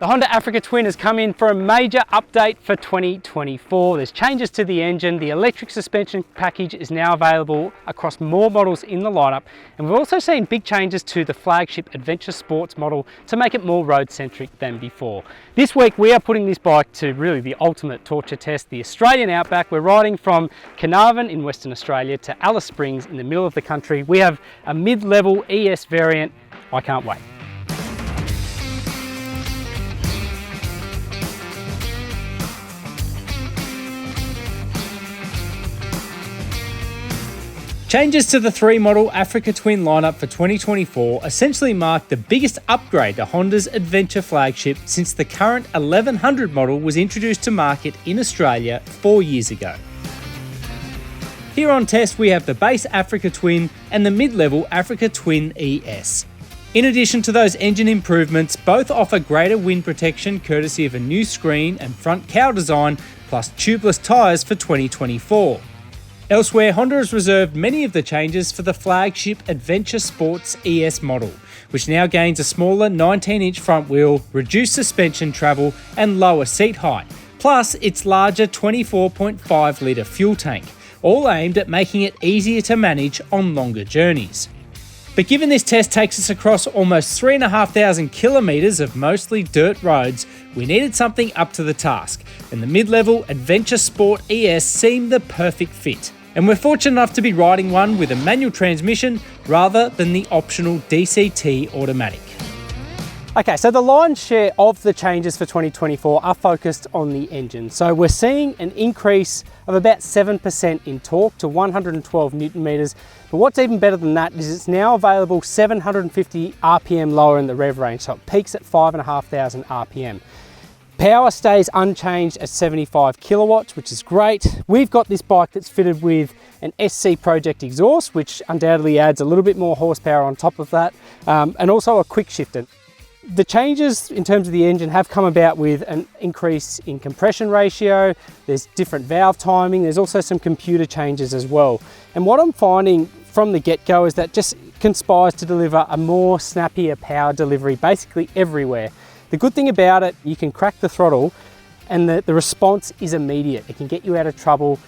The Honda Africa Twin has come in for a major update for 2024. There's changes to the engine, the electric suspension package is now available across more models in the lineup, and we've also seen big changes to the flagship Adventure Sports model to make it more road-centric than before. This week we are putting this bike to really the ultimate torture test, the Australian Outback. We're riding from Carnarvon in Western Australia to Alice Springs in the middle of the country. We have a mid-level ES variant. I can't wait. Changes to the 3-model Africa Twin lineup for 2024 essentially mark the biggest upgrade to Honda's adventure flagship since the current 1100 model was introduced to market in Australia 4 years ago. Here on test we have the base Africa Twin and the mid-level Africa Twin ES. In addition to those engine improvements, both offer greater wind protection courtesy of a new screen and front cowl design plus tubeless tyres for 2024. Elsewhere, Honda has reserved many of the changes for the flagship Adventure Sports ES model, which now gains a smaller 19-inch front wheel, reduced suspension travel and lower seat height, plus its larger 24.5-litre fuel tank, all aimed at making it easier to manage on longer journeys. But given this test takes us across almost 3,500 kilometres of mostly dirt roads, we needed something up to the task, and the mid-level Adventure Sport ES seemed the perfect fit. And we're fortunate enough to be riding one with a manual transmission rather than the optional DCT automatic. Okay, so the lion's share of the changes for 2024 are focused on the engine. So we're seeing an increase of about 7% in torque to 112 Newton meters. But what's even better than that is it's now available 750 RPM lower in the rev range, so it peaks at 5,500 RPM. Power stays unchanged at 75 kilowatts, which is great. We've got this bike that's fitted with an SC Project exhaust, which undoubtedly adds a little bit more horsepower on top of that, and also a quick shifter. The changes in terms of the engine have come about with an increase in compression ratio, there's different valve timing, there's also some computer changes as well. And what I'm finding from the get-go is that just conspires to deliver a more snappier power delivery basically everywhere. The good thing about it, you can crack the throttle and the response is immediate. It can get you out of trouble.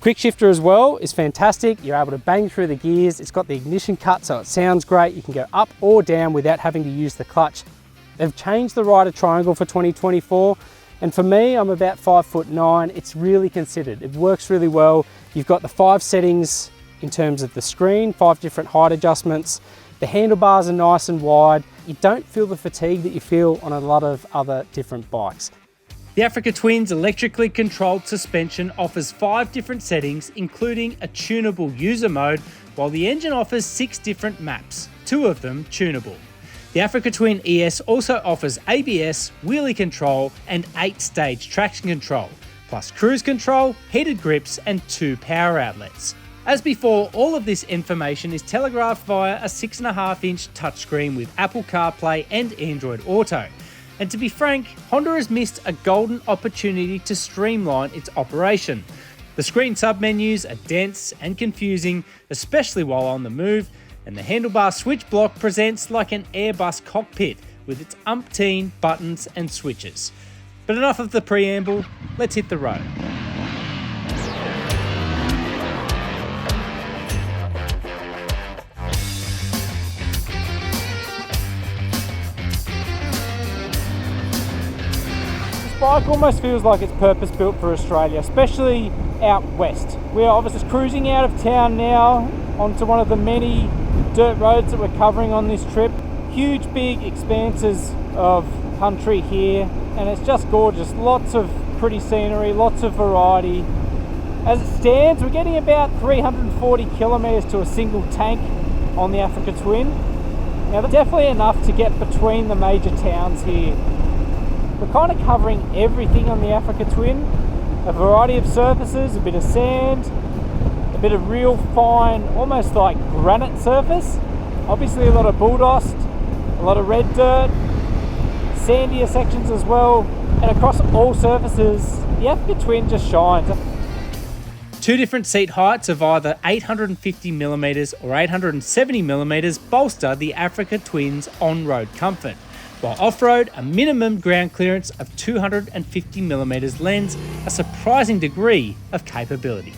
Quick shifter as well is fantastic. You're able to bang through the gears. It's got the ignition cut, so it sounds great. You can go up or down without having to use the clutch. They've changed the rider triangle for 2024. And for me, I'm about 5'9". It's really considered. It works really well. You've got the 5 settings in terms of the screen, 5 different height adjustments. The handlebars are nice and wide. You don't feel the fatigue that you feel on a lot of other different bikes. The Africa Twin's electrically controlled suspension offers 5 different settings, including a tunable user mode, while the engine offers 6 different maps, 2 of them tunable. The Africa Twin ES also offers ABS, wheelie control and 8-stage traction control, plus cruise control, heated grips and 2 power outlets. As before, all of this information is telegraphed via a 6.5-inch touchscreen with Apple CarPlay and Android Auto. And to be frank, Honda has missed a golden opportunity to streamline its operation. The screen submenus are dense and confusing, especially while on the move, and the handlebar switch block presents like an Airbus cockpit with its umpteen buttons and switches. But enough of the preamble, let's hit the road. This bike almost feels like it's purpose built for Australia, especially out west. We are obviously cruising out of town now onto one of the many dirt roads that we're covering on this trip. Huge big expanses of country here and it's just gorgeous. Lots of pretty scenery, lots of variety. As it stands, we're getting about 340 kilometres to a single tank on the Africa Twin. Now that's definitely enough to get between the major towns here. We're kind of covering everything on the Africa Twin. A variety of surfaces, a bit of sand, a bit of real fine, almost like granite surface. Obviously a lot of bulldust, a lot of red dirt, sandier sections as well. And across all surfaces, the Africa Twin just shines. 2 different seat heights of either 850mm or 870mm bolster the Africa Twin's on-road comfort. while off-road, a minimum ground clearance of 250mm lends a surprising degree of capability.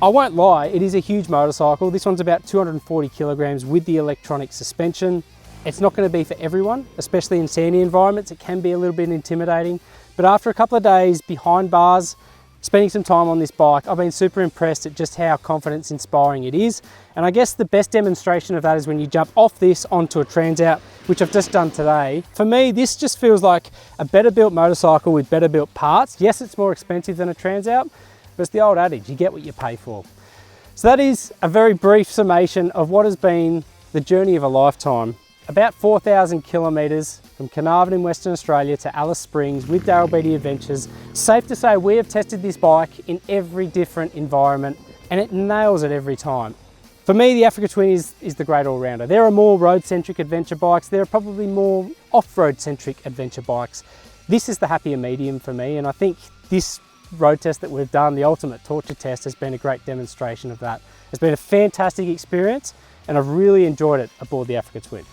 I won't lie, it is a huge motorcycle. This one's about 240 kilograms with the electronic suspension. It's not going to be for everyone, especially in sandy environments. It can be a little bit intimidating, but after a couple of days behind bars, spending some time on this bike, I've been super impressed at just how confidence inspiring it is. And I guess the best demonstration of that is when you jump off this onto a Transout, which I've just done today. For me, this just feels like a better built motorcycle with better built parts. Yes, it's more expensive than a Transout, but it's the old adage, you get what you pay for. So that is a very brief summation of what has been the journey of a lifetime. About 4,000 kilometres from Carnarvon in Western Australia to Alice Springs with Daryl Beattie Adventures. Safe to say we have tested this bike in every different environment and it nails it every time. For me, the Africa Twin is the great all-rounder. There are more road-centric adventure bikes. There are probably more off-road centric adventure bikes. This is the happier medium for me, and I think this road test that we've done, the ultimate torture test, has been a great demonstration of that. It's been a fantastic experience and I've really enjoyed it aboard the Africa Twin.